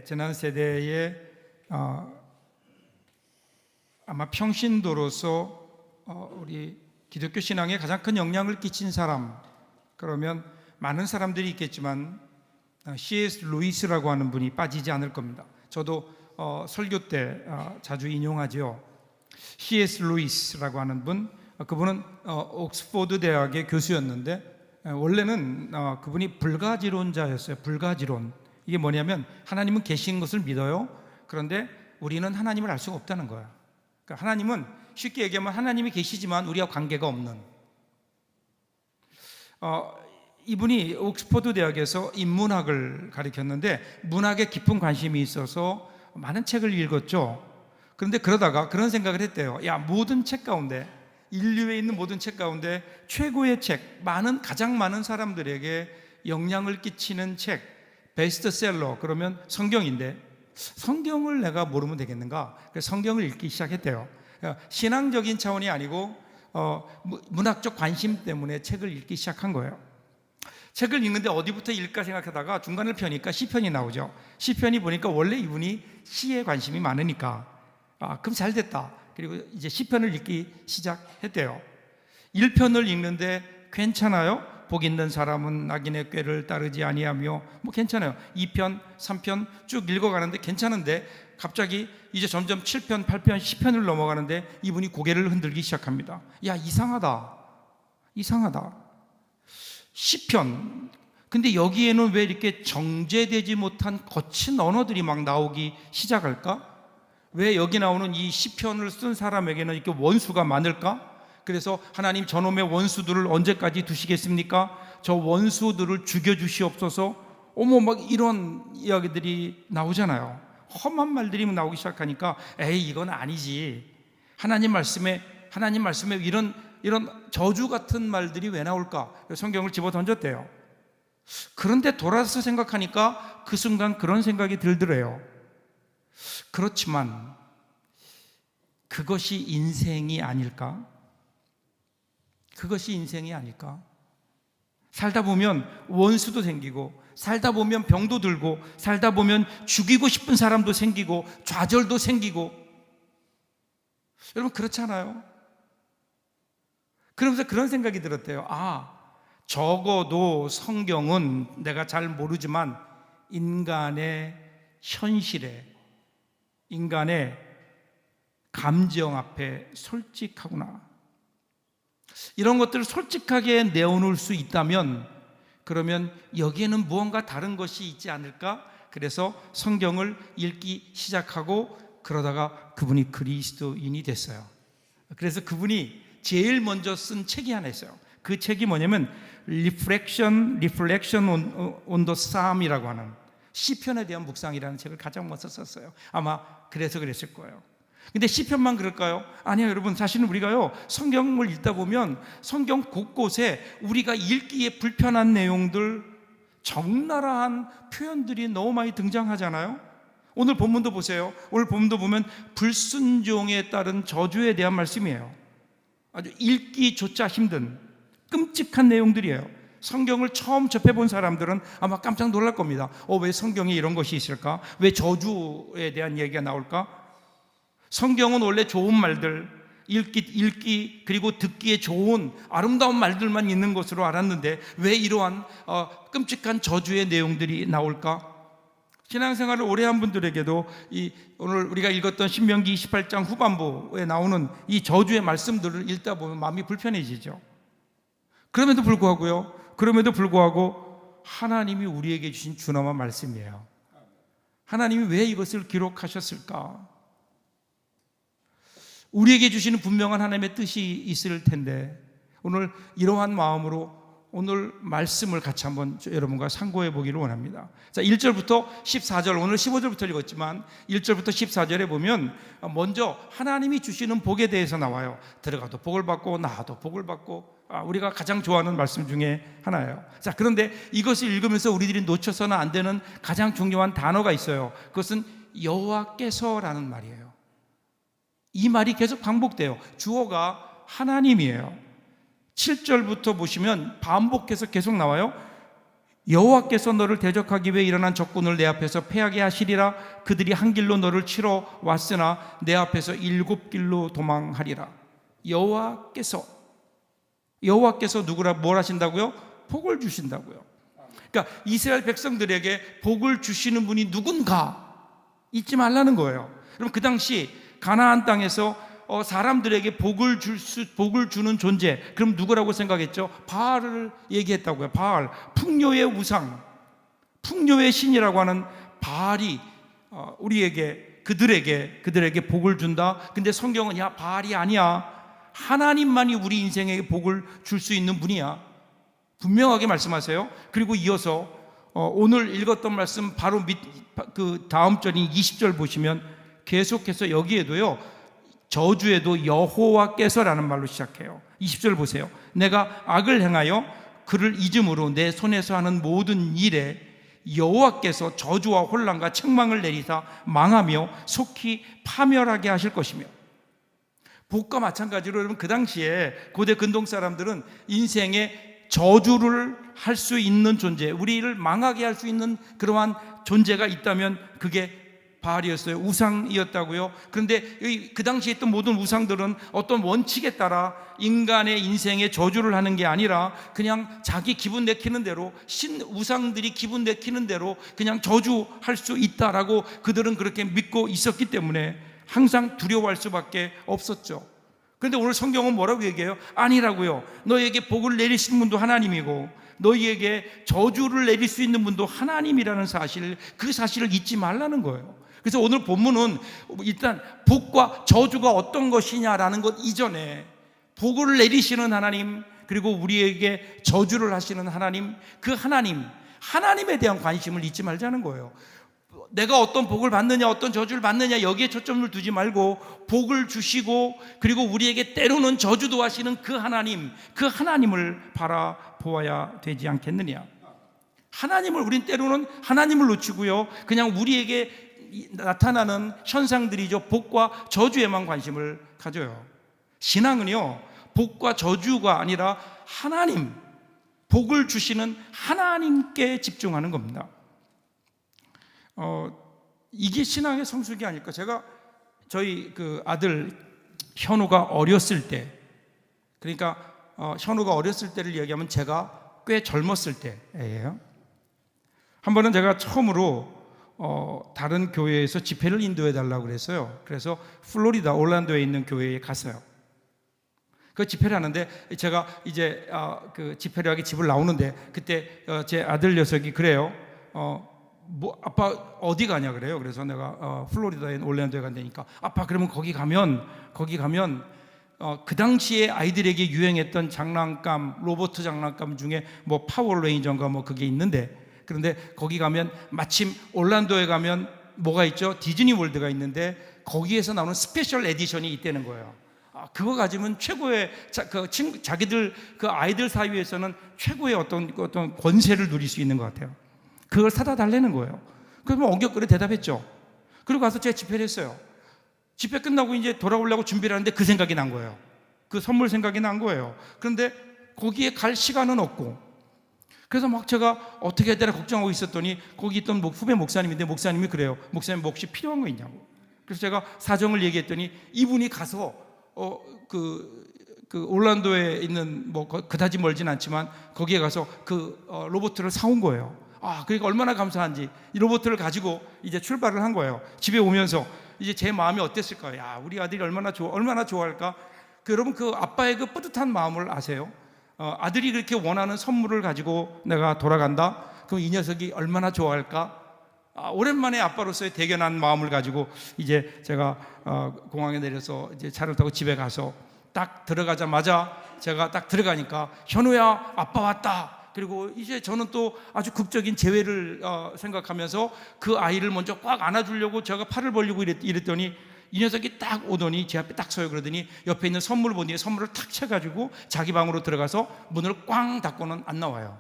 지난 세대의 아마 평신도로서 우리 기독교 신앙에 가장 큰 영향을 끼친 사람, 그러면 많은 사람들이 있겠지만 C.S. 루이스라고 하는 분이 빠지지 않을 겁니다. 저도 설교 때 자주 인용하죠. C.S. 루이스라고 하는 분, 그분은 옥스포드 대학의 교수였는데 원래는 그분이 불가지론자였어요. 불가지론. 이게 뭐냐면 하나님은 계신 것을 믿어요. 그런데 우리는 하나님을 알 수가 없다는 거야. 그러니까 하나님은 쉽게 얘기하면 하나님이 계시지만 우리와 관계가 없는. 이분이 옥스포드 대학에서 인문학을 가르쳤는데 문학에 깊은 관심이 있어서 많은 책을 읽었죠. 그런데 그러다가 그런 생각을 했대요. 야, 모든 책 가운데, 인류에 있는 모든 책 가운데 최고의 책, 가장 많은 사람들에게 영향을 끼치는 책, 베스트셀러, 그러면 성경인데 성경을 내가 모르면 되겠는가? 그래서 성경을 읽기 시작했대요. 신앙적인 차원이 아니고 문학적 관심 때문에 책을 읽기 시작한 거예요. 책을 읽는데 어디부터 읽을까 생각하다가 중간을 펴니까 시편이 나오죠. 시편이 보니까 원래 이분이 시에 관심이 많으니까 그럼 잘 됐다. 그리고 이제 시편을 읽기 시작했대요. 1편을 읽는데 괜찮아요. 복 있는 사람은 낙인의 꾀를 따르지 아니하며 뭐 괜찮아요. 2편, 3편 쭉 읽어가는데 괜찮은데 갑자기 이제 점점 7편, 8편, 10편을 넘어가는데 이분이 고개를 흔들기 시작합니다. 야, 이상하다. 10편. 근데 여기에는 왜 이렇게 정제되지 못한 거친 언어들이 막 나오기 시작할까? 왜 여기 나오는 이 10편을 쓴 사람에게는 이렇게 원수가 많을까? 그래서 하나님, 저놈의 원수들을 언제까지 두시겠습니까? 저 원수들을 죽여주시옵소서. 막 이런 이야기들이 나오잖아요. 험한 말들이 나오기 시작하니까 에이, 이건 아니지. 하나님 말씀에 이런 저주 같은 말들이 왜 나올까? 성경을 집어 던졌대요. 그런데 돌아서 생각하니까 그 순간 그런 생각이 들더래요. 그렇지만 그것이 인생이 아닐까? 그것이 인생이 아닐까? 살다 보면 원수도 생기고, 살다 보면 병도 들고, 살다 보면 죽이고 싶은 사람도 생기고, 좌절도 생기고. 여러분, 그렇잖아요? 그러면서 그런 생각이 들었대요. 적어도 성경은 내가 잘 모르지만 인간의 현실에, 인간의 감정 앞에 솔직하구나. 이런 것들을 솔직하게 내어놓을 수 있다면 그러면 여기에는 무언가 다른 것이 있지 않을까? 그래서 성경을 읽기 시작하고 그러다가 그분이 그리스도인이 됐어요. 그래서 그분이 제일 먼저 쓴 책이 하나 있어요. 그 책이 뭐냐면 Reflection on the Psalm이라고 하는 시편에 대한 묵상이라는 책을 가장 먼저 썼어요. 아마 그래서 그랬을 거예요. 근데 시편만 그럴까요? 아니요, 여러분. 사실은 우리가요, 성경을 읽다 보면 성경 곳곳에 우리가 읽기에 불편한 내용들, 적나라한 표현들이 너무 많이 등장하잖아요. 오늘 본문도 보세요. 오늘 본문도 보면 불순종에 따른 저주에 대한 말씀이에요. 아주 읽기조차 힘든 끔찍한 내용들이에요. 성경을 처음 접해본 사람들은 아마 깜짝 놀랄 겁니다. 왜 성경에 이런 것이 있을까? 왜 저주에 대한 얘기가 나올까? 성경은 원래 좋은 말들, 읽기 그리고 듣기에 좋은 아름다운 말들만 있는 것으로 알았는데 왜 이러한 끔찍한 저주의 내용들이 나올까? 신앙생활을 오래 한 분들에게도 오늘 우리가 읽었던 신명기 28장 후반부에 나오는 이 저주의 말씀들을 읽다 보면 마음이 불편해지죠. 그럼에도 불구하고 하나님이 우리에게 주신 준엄한 말씀이에요. 하나님이 왜 이것을 기록하셨을까? 우리에게 주시는 분명한 하나님의 뜻이 있을 텐데 오늘 이러한 마음으로 오늘 말씀을 같이 한번 여러분과 상고해 보기를 원합니다. 자, 1절부터 14절, 오늘 15절부터 읽었지만 1절부터 14절에 보면 먼저 하나님이 주시는 복에 대해서 나와요. 들어가도 복을 받고 나와도 복을 받고, 우리가 가장 좋아하는 말씀 중에 하나예요. 자, 그런데 이것을 읽으면서 우리들이 놓쳐서는 안 되는 가장 중요한 단어가 있어요. 그것은 여호와께서라는 말이에요. 이 말이 계속 반복돼요. 주어가 하나님이에요. 7절부터 보시면 반복해서 계속 나와요. 여호와께서 너를 대적하기 위해 일어난 적군을 내 앞에서 패하게 하시리라. 그들이 한 길로 너를 치러 왔으나 내 앞에서 7길로 도망하리라. 여호와께서 누구라 뭘 하신다고요? 복을 주신다고요. 그러니까 이스라엘 백성들에게 복을 주시는 분이 누군가 잊지 말라는 거예요. 그럼 그 당시 가나안 땅에서 사람들에게 복을 주는 존재, 그럼 누구라고 생각했죠? 바알을 얘기했다고요. 바알, 풍요의 우상, 풍요의 신이라고 하는 바알이 그들에게 복을 준다. 근데 성경은 야, 바알이 아니야, 하나님만이 우리 인생에 복을 줄 수 있는 분이야, 분명하게 말씀하세요. 그리고 이어서 오늘 읽었던 말씀 바로 그 다음 절인 20절 보시면 계속해서 여기에도요, 저주에도 여호와께서라는 말로 시작해요. 20절 보세요. 내가 악을 행하여 그를 잊음으로 내 손에서 하는 모든 일에 여호와께서 저주와 혼란과 책망을 내리사 망하며 속히 파멸하게 하실 것이며. 복과 마찬가지로 여러분, 그 당시에 고대 근동 사람들은 인생에 저주를 할 수 있는 존재, 우리를 망하게 할 수 있는 그러한 존재가 있다면 그게 바알이었어요. 우상이었다고요. 그런데 그 당시에 있던 모든 우상들은 어떤 원칙에 따라 인간의 인생에 저주를 하는 게 아니라 그냥 자기 기분 내키는 대로, 우상들이 기분 내키는 대로 그냥 저주할 수 있다라고 그들은 그렇게 믿고 있었기 때문에 항상 두려워할 수밖에 없었죠. 그런데 오늘 성경은 뭐라고 얘기해요? 아니라고요. 너희에게 복을 내리시는 분도 하나님이고 너희에게 저주를 내릴 수 있는 분도 하나님이라는 사실, 그 사실을 잊지 말라는 거예요. 그래서 오늘 본문은 일단 복과 저주가 어떤 것이냐라는 것 이전에 복을 내리시는 하나님, 그리고 우리에게 저주를 하시는 하나님, 그 하나님에 대한 관심을 잊지 말자는 거예요. 내가 어떤 복을 받느냐, 어떤 저주를 받느냐, 여기에 초점을 두지 말고 복을 주시고 그리고 우리에게 때로는 저주도 하시는 그 하나님을 바라보아야 되지 않겠느냐. 우린 때로는 하나님을 놓치고요, 그냥 우리에게 나타나는 현상들이죠, 복과 저주에만 관심을 가져요. 신앙은요, 복과 저주가 아니라 복을 주시는 하나님께 집중하는 겁니다. 이게 신앙의 성숙이 아닐까. 제가 저희 그 아들 현우가 어렸을 때, 그러니까 현우가 어렸을 때를 얘기하면 제가 꽤 젊었을 때예요. 한 번은 제가 처음으로 다른 교회에서 집회를 인도해 달라고 그랬어요. 그래서 플로리다 올란도에 있는 교회에 갔어요. 그 집회를 하는데 제가 이제 그 집회를 하기 집을 나오는데 그때 제 아들 녀석이 그래요. 아빠 어디 가냐 그래요. 그래서 내가 플로리다에 올랜도에 간다니까, 아빠 그러면 거기 가면 그 당시에 아이들에게 유행했던 장난감, 로봇 장난감 중에 뭐 파워레인저인가 뭐 그게 있는데, 그런데 거기 가면 마침 올란도에 가면 뭐가 있죠? 디즈니 월드가 있는데 거기에서 나오는 스페셜 에디션이 있다는 거예요. 그거 가지면 최고의 자기들 그 아이들 사이에서는 최고의 어떤 권세를 누릴 수 있는 것 같아요. 그걸 사다 달라는 거예요. 그러면 엉격거려 대답했죠. 그리고 가서 제가 집회를 했어요. 집회 끝나고 이제 돌아오려고 준비를 하는데 그 생각이 난 거예요. 그 선물 생각이 난 거예요. 그런데 거기에 갈 시간은 없고, 그래서 막 제가 어떻게 해야 되나 걱정하고 있었더니 거기 있던 후배 목사님인데 목사님이 그래요. 목사님 뭐 혹시 필요한 거 있냐고. 그래서 제가 사정을 얘기했더니 이분이 가서 그 올란도에 있는 뭐 그다지 멀진 않지만 거기에 가서 그 로봇을 사온 거예요. 그러니까 얼마나 감사한지 이 로봇을 가지고 이제 출발을 한 거예요. 집에 오면서 이제 제 마음이 어땠을까요? 야, 우리 아들이 얼마나 좋아할까? 여러분, 그 아빠의 그 뿌듯한 마음을 아세요? 아들이 그렇게 원하는 선물을 가지고 내가 돌아간다? 그럼 이 녀석이 얼마나 좋아할까? 오랜만에 아빠로서의 대견한 마음을 가지고 이제 제가 공항에 내려서 이제 차를 타고 집에 가서 딱 들어가자마자 제가 딱 들어가니까 현우야, 아빠 왔다. 그리고 이제 저는 또 아주 극적인 재회를 생각하면서 그 아이를 먼저 꽉 안아주려고 제가 팔을 벌리고 이랬더니 이 녀석이 딱 오더니 제 앞에 딱 서요. 그러더니 옆에 있는 선물을 보니 선물을 탁 채가지고 자기 방으로 들어가서 문을 꽝 닫고는 안 나와요.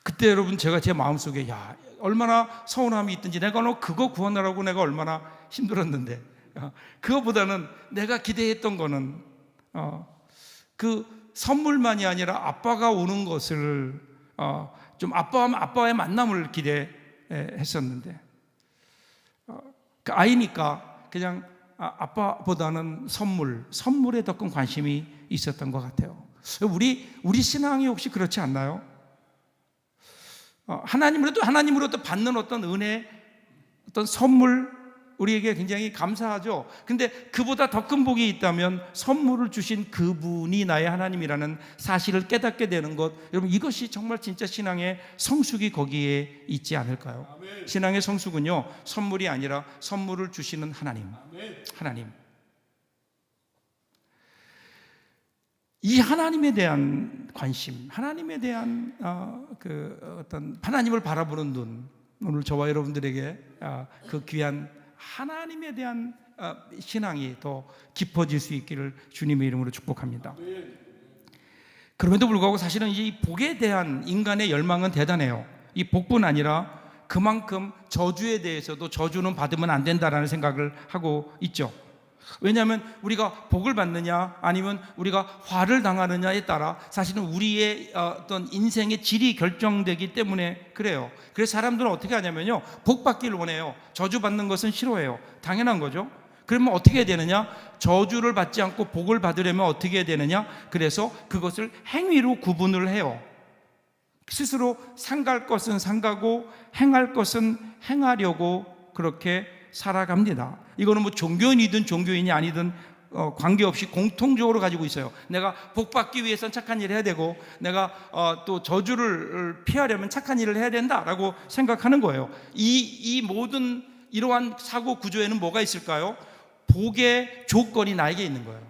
그때 여러분, 제가 제 마음속에 야, 얼마나 서운함이 있든지, 내가 너 그거 구하느라고 내가 얼마나 힘들었는데, 그거보다는 내가 기대했던 거는 그 선물만이 아니라 아빠가 오는 것을 좀 아빠와의 만남을 기대했었는데 그 아이니까 그냥 아빠보다는 선물에 더 큰 관심이 있었던 것 같아요. 우리 신앙이 혹시 그렇지 않나요? 하나님으로부터 받는 어떤 은혜, 어떤 선물, 우리에게 굉장히 감사하죠. 근데 그보다 더 큰 복이 있다면 선물을 주신 그분이 나의 하나님이라는 사실을 깨닫게 되는 것, 여러분 이것이 정말 진짜 신앙의 성숙이 거기에 있지 않을까요? 아멘. 신앙의 성숙은요, 선물이 아니라 선물을 주시는 하나님. 하나님. 이 하나님에 대한 관심, 하나님에 대한 어떤 하나님을 바라보는 눈, 오늘 저와 여러분들에게 그 귀한 하나님에 대한 신앙이 더 깊어질 수 있기를 주님의 이름으로 축복합니다. 그럼에도 불구하고 사실은 이 복에 대한 인간의 열망은 대단해요. 이 복뿐 아니라 그만큼 저주에 대해서도 저주는 받으면 안 된다라는 생각을 하고 있죠. 왜냐하면 우리가 복을 받느냐 아니면 우리가 화를 당하느냐에 따라 사실은 우리의 어떤 인생의 질이 결정되기 때문에 그래요. 그래서 사람들은 어떻게 하냐면요, 복 받기를 원해요. 저주 받는 것은 싫어해요. 당연한 거죠. 그러면 어떻게 해야 되느냐? 저주를 받지 않고 복을 받으려면 어떻게 해야 되느냐? 그래서 그것을 행위로 구분을 해요. 스스로 상갈 것은 상가고 행할 것은 행하려고 그렇게 살아갑니다. 이거는 뭐 종교인이든 종교인이 아니든 관계없이 공통적으로 가지고 있어요. 내가 복 받기 위해서는 착한 일을 해야 되고, 내가 또 저주를 피하려면 착한 일을 해야 된다라고 생각하는 거예요. 이 모든 이러한 사고 구조에는 뭐가 있을까요? 복의 조건이 나에게 있는 거예요.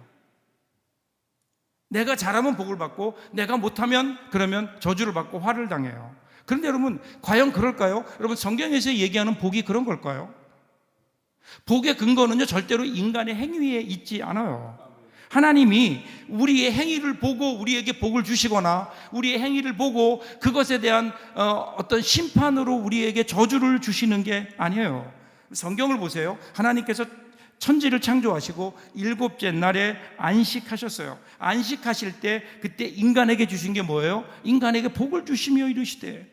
내가 잘하면 복을 받고, 내가 못하면 그러면 저주를 받고 화를 당해요. 그런데 여러분, 과연 그럴까요? 여러분, 성경에서 얘기하는 복이 그런 걸까요? 복의 근거는요, 절대로 인간의 행위에 있지 않아요. 하나님이 우리의 행위를 보고 우리에게 복을 주시거나 우리의 행위를 보고 그것에 대한 어떤 심판으로 우리에게 저주를 주시는 게 아니에요. 성경을 보세요. 하나님께서 천지를 창조하시고 일곱째 날에 안식하셨어요. 안식하실 때 그때 인간에게 주신 게 뭐예요? 인간에게 복을 주시며 이르시되,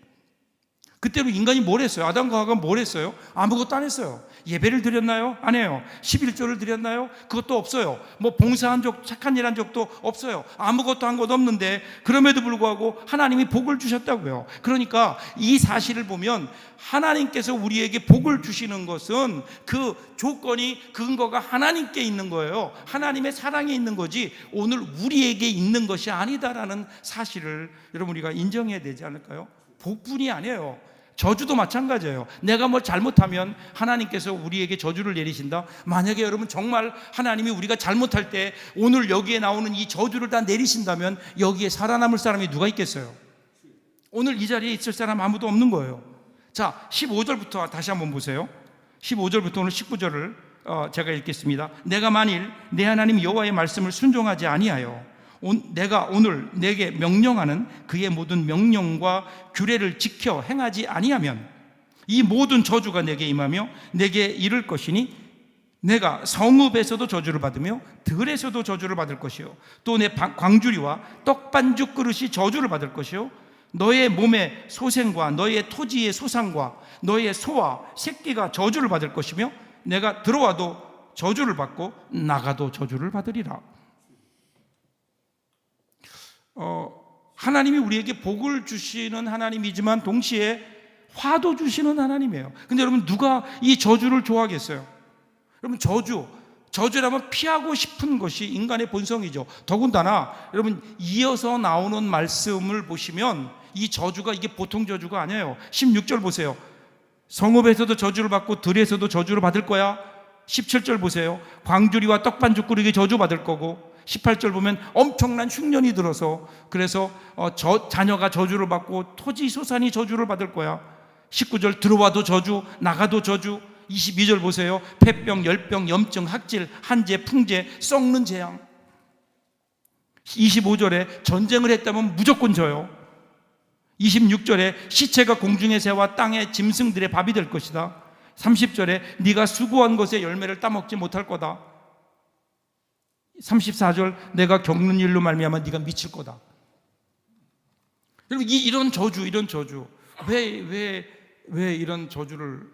그때로 인간이 뭘 했어요? 아담과 하와가 뭘 했어요? 아무것도 안 했어요. 예배를 드렸나요? 안 해요. 11조를 드렸나요? 그것도 없어요. 뭐 봉사한 적, 착한 일 한 적도 없어요. 아무것도 한 것 없는데 그럼에도 불구하고 하나님이 복을 주셨다고요. 그러니까 이 사실을 보면 하나님께서 우리에게 복을 주시는 것은 그 조건이, 근거가 하나님께 있는 거예요. 하나님의 사랑에 있는 거지 오늘 우리에게 있는 것이 아니다라는 사실을 여러분 우리가 인정해야 되지 않을까요? 복뿐이 아니에요. 저주도 마찬가지예요. 내가 뭘 잘못하면 하나님께서 우리에게 저주를 내리신다. 만약에 여러분 정말 하나님이 우리가 잘못할 때 오늘 여기에 나오는 이 저주를 다 내리신다면 여기에 살아남을 사람이 누가 있겠어요? 오늘 이 자리에 있을 사람 아무도 없는 거예요. 자, 15절부터 다시 한번 보세요. 15절부터 오늘 19절을 제가 읽겠습니다. 내가 만일 내 하나님 여호와의 말씀을 순종하지 아니하여 내가 오늘 내게 명령하는 그의 모든 명령과 규례를 지켜 행하지 아니하면 이 모든 저주가 내게 임하며 내게 이를 것이니 내가 성읍에서도 저주를 받으며 들에서도 저주를 받을 것이요 또 내 광주리와 떡반죽 그릇이 저주를 받을 것이요 너의 몸의 소생과 너의 토지의 소상과 너의 소와 새끼가 저주를 받을 것이며 내가 들어와도 저주를 받고 나가도 저주를 받으리라. 하나님이 우리에게 복을 주시는 하나님이지만 동시에 화도 주시는 하나님이에요. 근데 여러분 누가 이 저주를 좋아하겠어요? 여러분 저주라면 피하고 싶은 것이 인간의 본성이죠. 더군다나 여러분 이어서 나오는 말씀을 보시면 이 저주가 이게 보통 저주가 아니에요. 16절 보세요. 성읍에서도 저주를 받고 들에서도 저주를 받을 거야. 17절 보세요. 광주리와 떡반죽 그릇이 저주받을 거고 18절 보면 엄청난 흉년이 들어서 그래서 자녀가 저주를 받고 토지 소산이 저주를 받을 거야. 19절 들어와도 저주 나가도 저주. 22절 보세요. 폐병, 열병, 염증, 학질, 한재, 풍재, 썩는 재앙. 25절에 전쟁을 했다면 무조건 져요. 26절에 시체가 공중의 새와 땅의 짐승들의 밥이 될 것이다. 30절에 네가 수고한 것의 열매를 따먹지 못할 거다. 34절 내가 겪는 일로 말미암아 네가 미칠 거다. 여러분 이런 저주 왜 이런 저주를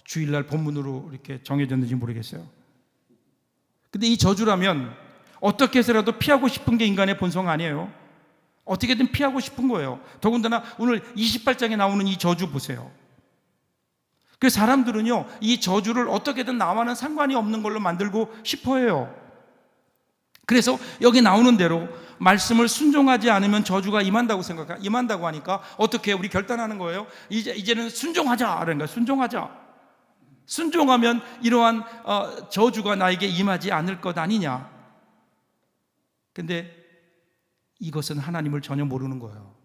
주일날 본문으로 이렇게 정해졌는지 모르겠어요. 근데 이 저주라면 어떻게 해서라도 피하고 싶은 게 인간의 본성 아니에요? 어떻게든 피하고 싶은 거예요. 더군다나 오늘 28장에 나오는 이 저주 보세요. 그래서 사람들은요 이 저주를 어떻게든 나와는 상관이 없는 걸로 만들고 싶어 해요. 그래서 여기 나오는 대로 말씀을 순종하지 않으면 저주가 임한다고 하니까 어떻게 우리 결단하는 거예요? 이제는 순종하자. 그러니까 순종하자. 순종하면 이러한 저주가 나에게 임하지 않을 것 아니냐. 근데 이것은 하나님을 전혀 모르는 거예요.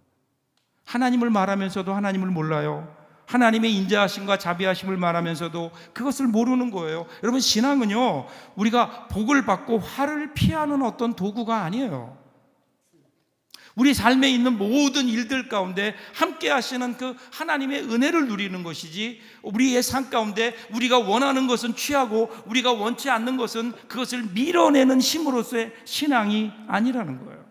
하나님을 말하면서도 하나님을 몰라요. 하나님의 인자하심과 자비하심을 말하면서도 그것을 모르는 거예요. 여러분 신앙은요 우리가 복을 받고 화를 피하는 어떤 도구가 아니에요. 우리 삶에 있는 모든 일들 가운데 함께 하시는 그 하나님의 은혜를 누리는 것이지, 우리의 삶 가운데 우리가 원하는 것은 취하고 우리가 원치 않는 것은 그것을 밀어내는 힘으로서의 신앙이 아니라는 거예요.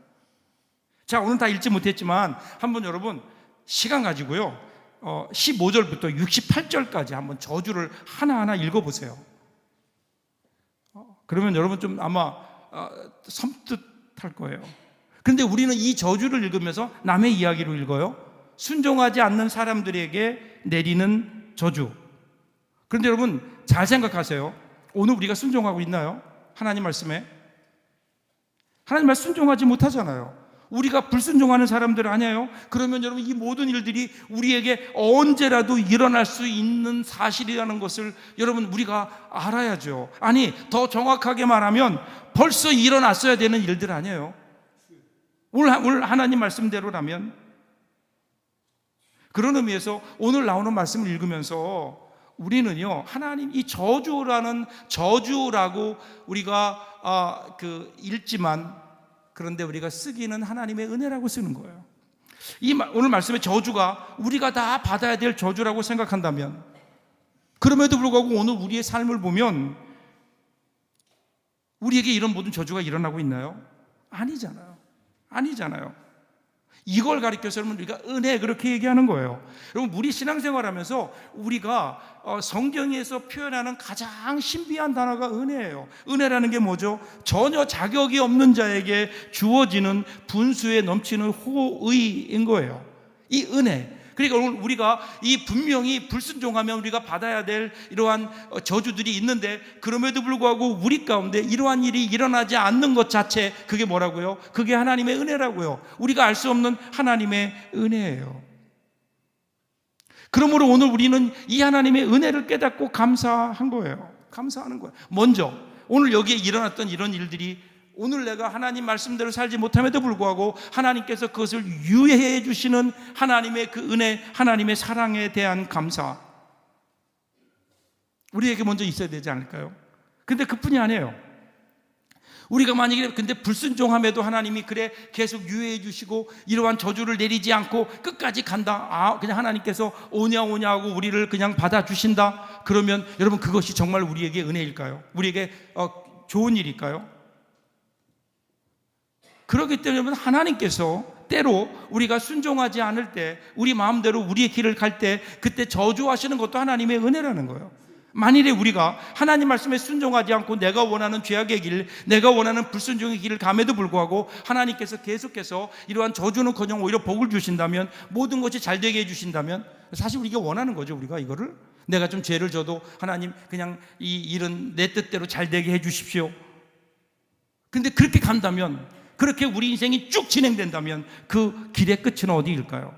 자, 오늘 다 읽지 못했지만 한번 여러분 시간 가지고요 15절부터 68절까지 한번 저주를 하나하나 읽어보세요. 그러면 여러분 좀 아마 섬뜩할 거예요. 그런데 우리는 이 저주를 읽으면서 남의 이야기로 읽어요. 순종하지 않는 사람들에게 내리는 저주. 그런데 여러분 잘 생각하세요. 오늘 우리가 순종하고 있나요? 하나님 말씀에? 하나님 말씀 순종하지 못하잖아요. 우리가 불순종하는 사람들 아니에요? 그러면 여러분 이 모든 일들이 우리에게 언제라도 일어날 수 있는 사실이라는 것을 여러분 우리가 알아야죠. 아니 더 정확하게 말하면 벌써 일어났어야 되는 일들 아니에요? 오늘 하나님 말씀대로라면. 그런 의미에서 오늘 나오는 말씀을 읽으면서 우리는요 하나님 이 저주라고 우리가 읽지만, 그런데 우리가 쓰기는 하나님의 은혜라고 쓰는 거예요. 오늘 말씀의 저주가 우리가 다 받아야 될 저주라고 생각한다면, 그럼에도 불구하고 오늘 우리의 삶을 보면 우리에게 이런 모든 저주가 일어나고 있나요? 아니잖아요. 이걸 가리켜서 여러분 우리가 은혜 그렇게 얘기하는 거예요. 여러분 우리 신앙생활하면서 우리가 성경에서 표현하는 가장 신비한 단어가 은혜예요. 은혜라는 게 뭐죠? 전혀 자격이 없는 자에게 주어지는 분수에 넘치는 호의인 거예요. 이 은혜. 그러니까 오늘 우리가 이 분명히 불순종하면 우리가 받아야 될 이러한 저주들이 있는데, 그럼에도 불구하고 우리 가운데 이러한 일이 일어나지 않는 것 자체, 그게 뭐라고요? 그게 하나님의 은혜라고요. 우리가 알 수 없는 하나님의 은혜예요. 그러므로 오늘 우리는 이 하나님의 은혜를 깨닫고 감사한 거예요. 감사하는 거예요. 먼저 오늘 여기에 일어났던 이런 일들이, 오늘 내가 하나님 말씀대로 살지 못함에도 불구하고 하나님께서 그것을 유예해 주시는 하나님의 그 은혜, 하나님의 사랑에 대한 감사, 우리에게 먼저 있어야 되지 않을까요? 근데 그뿐이 아니에요. 우리가 만약에 근데 불순종함에도 하나님이 그래 계속 유예해 주시고 이러한 저주를 내리지 않고 끝까지 간다, 그냥 하나님께서 오냐 하고 우리를 그냥 받아주신다, 그러면 여러분 그것이 정말 우리에게 은혜일까요? 우리에게 좋은 일일까요? 그렇기 때문에 여러분 하나님께서 때로 우리가 순종하지 않을 때, 우리 마음대로 우리의 길을 갈 때 그때 저주하시는 것도 하나님의 은혜라는 거예요. 만일에 우리가 하나님 말씀에 순종하지 않고 내가 원하는 죄악의 길, 내가 원하는 불순종의 길을 감에도 불구하고 하나님께서 계속해서 이러한 저주는커녕 오히려 복을 주신다면, 모든 것이 잘 되게 해주신다면, 사실 우리가 원하는 거죠. 우리가 이거를 내가 좀 죄를 져도 하나님 그냥 이 일은 내 뜻대로 잘 되게 해주십시오. 근데 그렇게 간다면, 그렇게 우리 인생이 쭉 진행된다면 그 길의 끝은 어디일까요?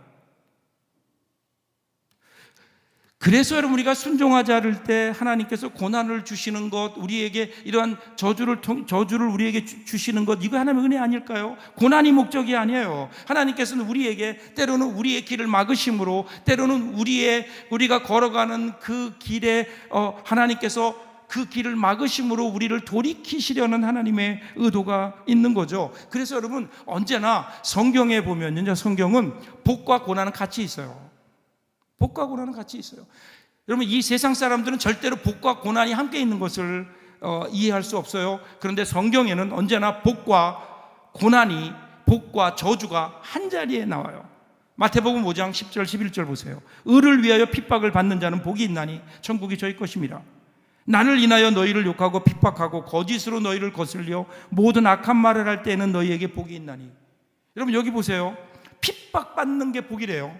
그래서 여러분 우리가 순종하지 않을 때 하나님께서 고난을 주시는 것, 우리에게 이러한 저주를 우리에게 주시는 것, 이거 하나님의 은혜 아닐까요? 고난이 목적이 아니에요. 하나님께서는 우리에게 때로는 우리의 길을 막으심으로, 때로는 우리가 걸어가는 그 길에 하나님께서 그 길을 막으심으로 우리를 돌이키시려는 하나님의 의도가 있는 거죠. 그래서 여러분 언제나 성경에 보면요, 성경은 복과 고난은 같이 있어요. 복과 고난은 같이 있어요. 여러분 이 세상 사람들은 절대로 복과 고난이 함께 있는 것을 이해할 수 없어요. 그런데 성경에는 언제나 복과 고난이, 복과 저주가 한 자리에 나와요. 마태복음 5장 10절 11절 보세요. 의를 위하여 핍박을 받는 자는 복이 있나니 천국이 저희 것입니다. 나를 인하여 너희를 욕하고 핍박하고 거짓으로 너희를 거슬려 모든 악한 말을 할 때에는 너희에게 복이 있나니. 여러분 여기 보세요. 핍박받는 게 복이래요.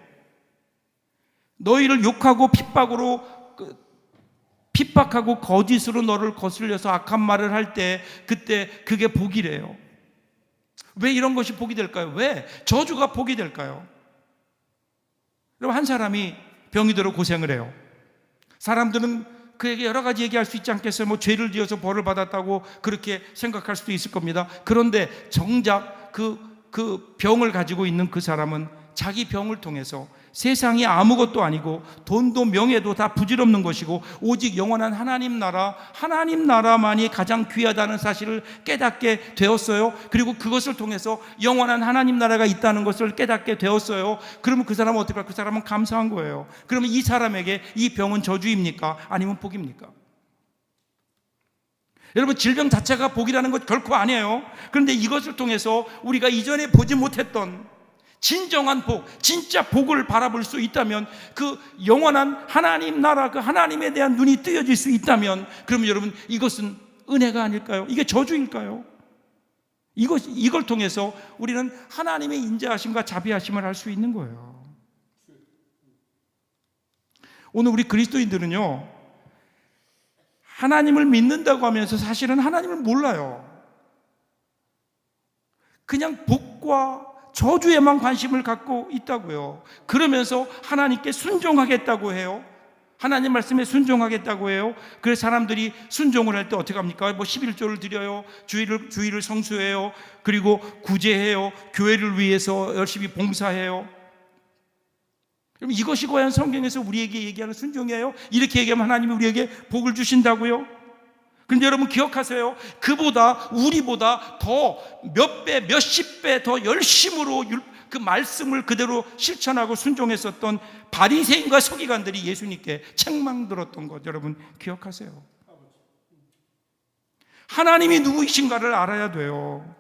너희를 욕하고 핍박하고 거짓으로 너를 거슬려서 악한 말을 할 때 그때 그게 복이래요. 왜 이런 것이 복이 될까요? 왜 저주가 복이 될까요? 여러분 한 사람이 병이 들어 고생을 해요. 사람들은 그에게 여러 가지 얘기할 수 있지 않겠어요? 뭐 죄를 지어서 벌을 받았다고 그렇게 생각할 수도 있을 겁니다. 그런데 정작 그 병을 가지고 있는 그 사람은 자기 병을 통해서 세상이 아무것도 아니고 돈도 명예도 다 부질없는 것이고 오직 영원한 하나님 나라만이 가장 귀하다는 사실을 깨닫게 되었어요. 그리고 그것을 통해서 영원한 하나님 나라가 있다는 것을 깨닫게 되었어요. 그러면 그 사람은 어떻게 할까요? 그 사람은 감사한 거예요. 그러면 이 사람에게 이 병은 저주입니까? 아니면 복입니까? 여러분 질병 자체가 복이라는 것 결코 아니에요. 그런데 이것을 통해서 우리가 이전에 보지 못했던 진정한 복, 진짜 복을 바라볼 수 있다면, 그 영원한 하나님 나라, 그 하나님에 대한 눈이 뜨여질 수 있다면, 그러면 여러분 이것은 은혜가 아닐까요? 이게 저주일까요? 이걸 통해서 우리는 하나님의 인자하심과 자비하심을 할 수 있는 거예요. 오늘 우리 그리스도인들은요, 하나님을 믿는다고 하면서 사실은 하나님을 몰라요. 그냥 복과 저주에만 관심을 갖고 있다고요. 그러면서 하나님께 순종하겠다고 해요. 하나님 말씀에 순종하겠다고 해요. 그래서 사람들이 순종을 할 때 어떻게 합니까? 뭐 11조를 드려요. 주일을 성수해요. 그리고 구제해요. 교회를 위해서 열심히 봉사해요. 그럼 이것이 과연 성경에서 우리에게 얘기하는 순종이에요? 이렇게 얘기하면 하나님이 우리에게 복을 주신다고요? 그런데 여러분 기억하세요. 우리보다 더 몇 배, 몇십 배 더 열심으로 그 말씀을 그대로 실천하고 순종했었던 바리새인과 서기관들이 예수님께 책망 들었던 것 여러분 기억하세요. 하나님이 누구이신가를 알아야 돼요.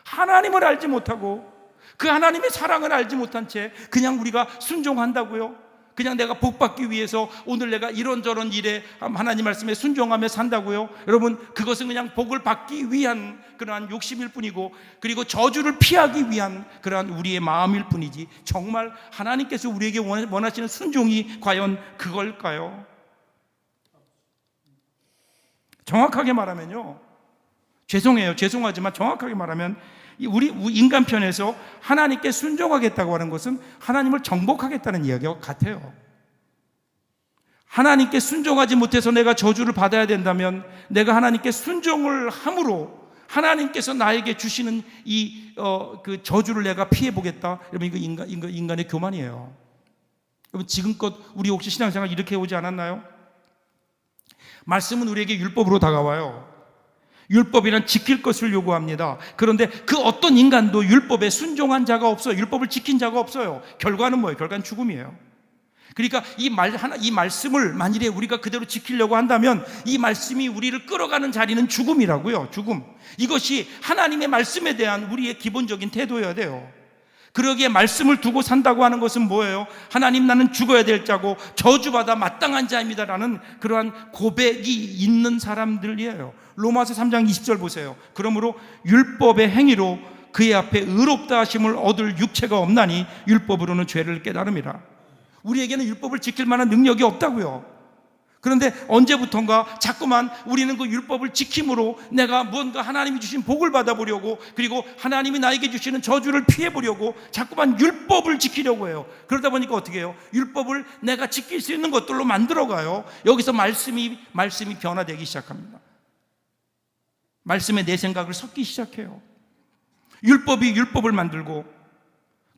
하나님을 알지 못하고 그 하나님의 사랑을 알지 못한 채 그냥 우리가 순종한다고요? 그냥 내가 복받기 위해서 오늘 내가 이런저런 일에 하나님 말씀에 순종하며 산다고요? 여러분 그것은 그냥 복을 받기 위한 그러한 욕심일 뿐이고, 그리고 저주를 피하기 위한 그러한 우리의 마음일 뿐이지, 정말 하나님께서 우리에게 원하시는 순종이 과연 그걸까요? 정확하게 말하면요, 죄송하지만 정확하게 말하면 우리 인간 편에서 하나님께 순종하겠다고 하는 것은 하나님을 정복하겠다는 이야기와 같아요. 하나님께 순종하지 못해서 내가 저주를 받아야 된다면, 내가 하나님께 순종을 함으로 하나님께서 나에게 주시는 그 저주를 내가 피해보겠다. 여러분 이거 인간의 교만이에요. 여러분 지금껏 우리 혹시 신앙생활 이렇게 해오지 않았나요? 말씀은 우리에게 율법으로 다가와요. 율법이란 지킬 것을 요구합니다. 그런데 그 어떤 인간도 율법에 순종한 자가 없어요. 율법을 지킨 자가 없어요. 결과는 뭐예요? 결과는 죽음이에요. 그러니까 이 말씀을 만일에 우리가 그대로 지키려고 한다면 이 말씀이 우리를 끌어가는 자리는 죽음이라고요. 죽음. 이것이 하나님의 말씀에 대한 우리의 기본적인 태도여야 돼요. 그러기에 말씀을 두고 산다고 하는 것은 뭐예요? 하나님 나는 죽어야 될 자고 저주받아 마땅한 자입니다라는 그러한 고백이 있는 사람들이에요. 로마서 3장 20절 보세요. 그러므로 율법의 행위로 그의 앞에 의롭다 하심을 얻을 육체가 없나니 율법으로는 죄를 깨달음이라. 우리에게는 율법을 지킬 만한 능력이 없다고요. 그런데 언제부턴가 자꾸만 우리는 그 율법을 지킴으로 내가 뭔가 하나님이 주신 복을 받아보려고, 그리고 하나님이 나에게 주시는 저주를 피해보려고 자꾸만 율법을 지키려고 해요. 그러다 보니까 어떻게 해요? 율법을 내가 지킬 수 있는 것들로 만들어가요. 여기서 말씀이 변화되기 시작합니다. 말씀에 내 생각을 섞기 시작해요. 율법이 율법을 만들고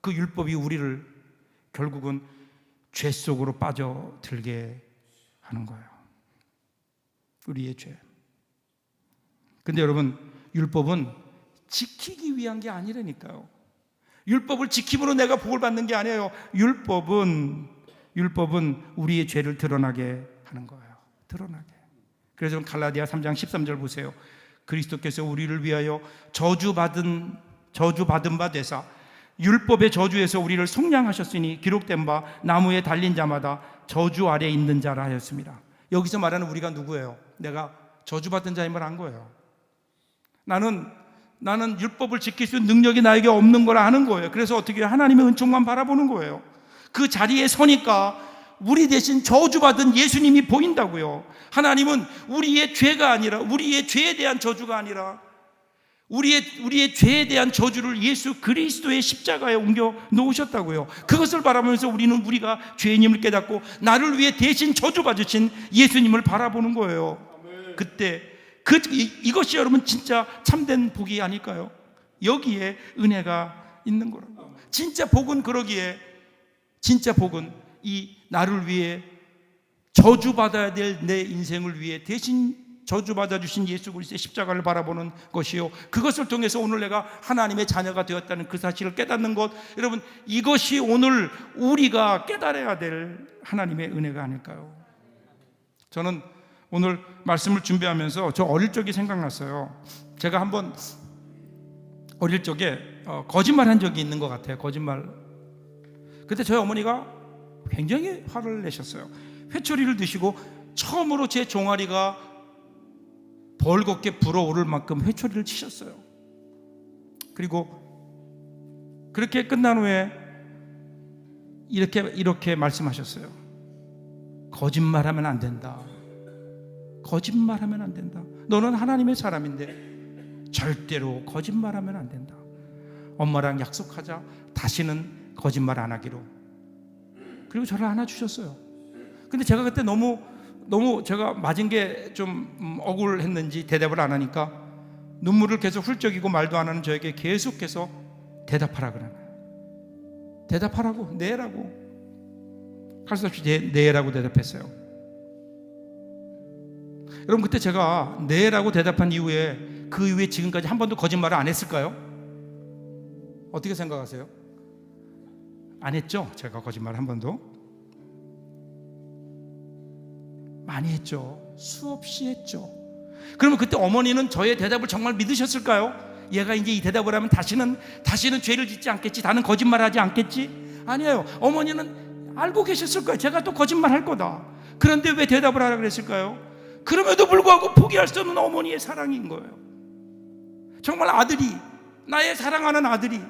그 율법이 우리를 결국은 죄 속으로 빠져들게 하는 거예요. 우리의 죄. 근데 여러분 율법은 지키기 위한 게 아니라니까요. 율법을 지킴으로 내가 복을 받는 게 아니에요. 율법은 우리의 죄를 드러나게 하는 거예요. 드러나게. 그래서 갈라디아 3장 13절 보세요. 그리스도께서 우리를 위하여 저주받은 바 되사 율법의 저주에서 우리를 속량하셨으니 기록된 바 나무에 달린 자마다 저주 아래 있는 자라 하였습니다. 여기서 말하는 우리가 누구예요? 내가 저주받은 자임을 안 거예요. 나는 율법을 지킬 수 있는 능력이 나에게 없는 걸 아는 거예요. 그래서 어떻게 하나님의 은총만 바라보는 거예요. 그 자리에 서니까 우리 대신 저주받은 예수님이 보인다고요. 하나님은 우리의 죄가 아니라, 우리의 죄에 대한 저주가 아니라 우리의 죄에 대한 저주를 예수 그리스도의 십자가에 옮겨 놓으셨다고요. 그것을 바라보면서 우리가 죄인임을 깨닫고 나를 위해 대신 저주받으신 예수님을 바라보는 거예요. 그때 이것이 여러분 진짜 참된 복이 아닐까요? 여기에 은혜가 있는 거라고. 진짜 복은 그러기에, 진짜 복은 이 나를 위해 저주받아야 될 내 인생을 위해 대신 저주받아 주신 예수 그리스도의 십자가를 바라보는 것이요, 그것을 통해서 오늘 내가 하나님의 자녀가 되었다는 그 사실을 깨닫는 것, 여러분 이것이 오늘 우리가 깨달아야 될 하나님의 은혜가 아닐까요? 저는 오늘 말씀을 준비하면서 저 어릴 적이 생각났어요. 제가 한번 어릴 적에 거짓말한 적이 있는 것 같아요. 거짓말. 그때 저희 어머니가 굉장히 화를 내셨어요. 회초리를 드시고 처음으로 제 종아리가 벌겋게 불어오를 만큼 회초리를 치셨어요. 그리고 그렇게 끝난 후에 이렇게 말씀하셨어요. 거짓말하면 안 된다. 거짓말하면 안 된다. 너는 하나님의 사람인데 절대로 거짓말하면 안 된다. 엄마랑 약속하자. 다시는 거짓말 안 하기로. 그리고 저를 안아주셨어요. 근데 제가 그때 너무 제가 맞은 게 좀 억울했는지 대답을 안 하니까 눈물을 계속 훌쩍이고 말도 안 하는 저에게 계속해서 대답하라 그러는 거예요. 대답하라고, 네라고. 할 수 없이 네라고 대답했어요. 여러분 그때 제가 네라고 대답한 이후에 그 이후에 지금까지 한 번도 거짓말을 안 했을까요? 어떻게 생각하세요? 안 했죠? 제가 거짓말 한 번도? 많이 했죠. 수없이 했죠. 그러면 그때 어머니는 저의 대답을 정말 믿으셨을까요? 얘가 이제 이 대답을 하면 다시는 죄를 짓지 않겠지, 나는 거짓말하지 않겠지? 아니에요. 어머니는 알고 계셨을 거예요. 제가 또 거짓말할 거다. 그런데 왜 대답을 하라 그랬을까요? 그럼에도 불구하고 포기할 수 없는 어머니의 사랑인 거예요. 정말 아들이, 나의 사랑하는 아들이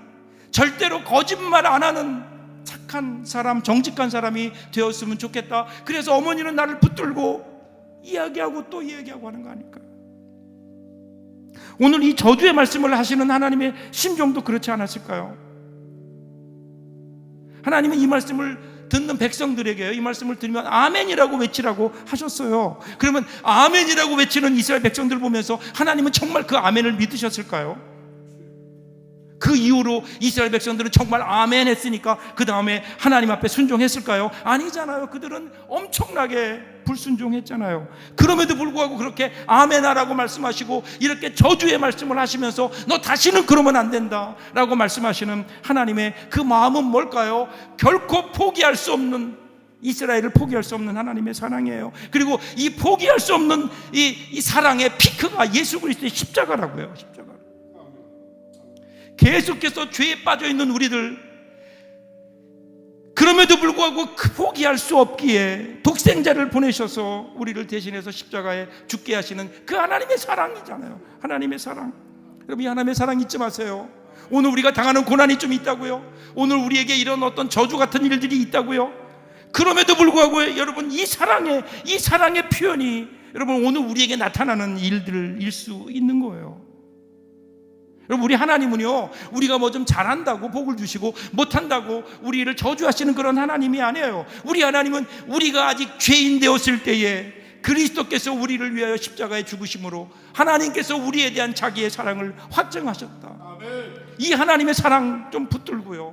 절대로 거짓말 안 하는 착한 사람, 정직한 사람이 되었으면 좋겠다. 그래서 어머니는 나를 붙들고 이야기하고 또 이야기하고 하는 거 아닐까? 오늘 이 저주의 말씀을 하시는 하나님의 심정도 그렇지 않았을까요? 하나님은 이 말씀을 듣는 백성들에게 이 말씀을 들으면 아멘이라고 외치라고 하셨어요. 그러면 아멘이라고 외치는 이스라엘 백성들 보면서 하나님은 정말 그 아멘을 믿으셨을까요? 그 이후로 이스라엘 백성들은 정말 아멘 했으니까 그 다음에 하나님 앞에 순종했을까요? 아니잖아요. 그들은 엄청나게 불순종했잖아요. 그럼에도 불구하고 그렇게 아멘하라고 말씀하시고 이렇게 저주의 말씀을 하시면서 너 다시는 그러면 안 된다 라고 말씀하시는 하나님의 그 마음은 뭘까요? 결코 포기할 수 없는, 이스라엘을 포기할 수 없는 하나님의 사랑이에요. 그리고 이 포기할 수 없는 이 사랑의 피크가 예수 그리스도의 십자가라고요. 십자가. 계속해서 죄에 빠져있는 우리들, 그럼에도 불구하고 포기할 수 없기에 독생자를 보내셔서 우리를 대신해서 십자가에 죽게 하시는 그 하나님의 사랑이잖아요. 하나님의 사랑. 여러분 이 하나님의 사랑 잊지 마세요. 오늘 우리가 당하는 고난이 좀 있다고요. 오늘 우리에게 이런 어떤 저주 같은 일들이 있다고요. 그럼에도 불구하고 여러분 이 사랑의 표현이 여러분 오늘 우리에게 나타나는 일들일 수 있는 거예요. 여러분 우리 하나님은요, 우리가 뭐 좀 잘한다고 복을 주시고 못한다고 우리를 저주하시는 그런 하나님이 아니에요. 우리 하나님은 우리가 아직 죄인 되었을 때에 그리스도께서 우리를 위하여 십자가에 죽으심으로 하나님께서 우리에 대한 자기의 사랑을 확증하셨다. 아멘. 이 하나님의 사랑 좀 붙들고요,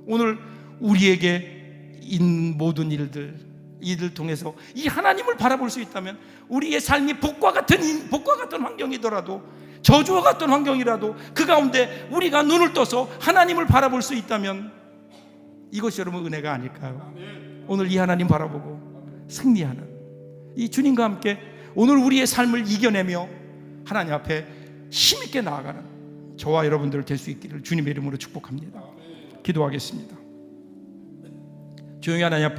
오늘 우리에게 있는 모든 이들 통해서 이 하나님을 바라볼 수 있다면 우리의 삶이 복과 같은 환경이더라도, 저주와 같은 환경이라도 그 가운데 우리가 눈을 떠서 하나님을 바라볼 수 있다면 이것이 여러분 은혜가 아닐까요? 오늘 이 하나님 바라보고 승리하는 이 주님과 함께 오늘 우리의 삶을 이겨내며 하나님 앞에 힘있게 나아가는 저와 여러분들 될 수 있기를 주님의 이름으로 축복합니다. 기도하겠습니다. 조용히 하나님 앞에